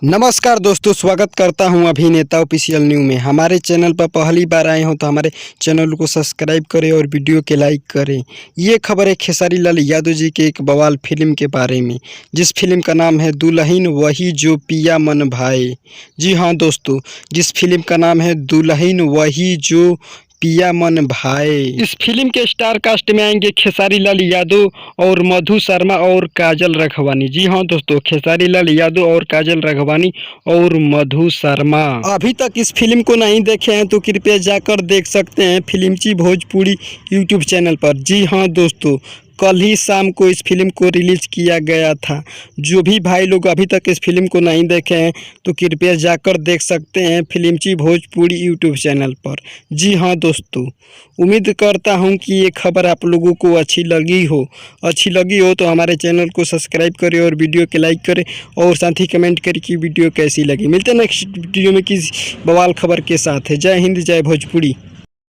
नमस्कार दोस्तों, स्वागत करता हूं अभिनेता ऑफिशियल न्यू में। हमारे चैनल पर पहली बार आए हो तो हमारे चैनल को सब्सक्राइब करें और वीडियो के लाइक करें। ये खबर है खेसारी लाल यादव जी के एक बवाल फिल्म के बारे में, जिस फिल्म का नाम है दुल्हन वही जो पिया मन भाए। जी हाँ दोस्तों, जिस फिल्म का नाम है दुल्हन वही जो पिया मन भाए। इस फिल्म के स्टार कास्ट में आएंगे खेसारी लाल यादव और मधु शर्मा और काजल रखवानी। जी हाँ दोस्तों, खेसारी लाल यादव और काजल रखवानी और मधु शर्मा। अभी तक इस फिल्म को नहीं देखे हैं तो कृपया जाकर देख सकते हैं फिल्मची भोजपुरी यूट्यूब चैनल पर। जी हाँ दोस्तों, कल ही शाम को इस फिल्म को रिलीज किया गया था। जो भी भाई लोग अभी तक इस फिल्म को नहीं देखे हैं तो कृपया जाकर देख सकते हैं फिल्मची भोजपुरी यूट्यूब चैनल पर। जी हाँ दोस्तों, उम्मीद करता हूं कि ये खबर आप लोगों को अच्छी लगी हो तो हमारे चैनल को सब्सक्राइब करें और वीडियो के लाइक करें और साथ ही कमेंट करें कि वीडियो कैसी लगी। मिलते हैं नेक्स्ट वीडियो में किसी बवाल खबर के साथ है। जय हिंद, जय भोजपुरी।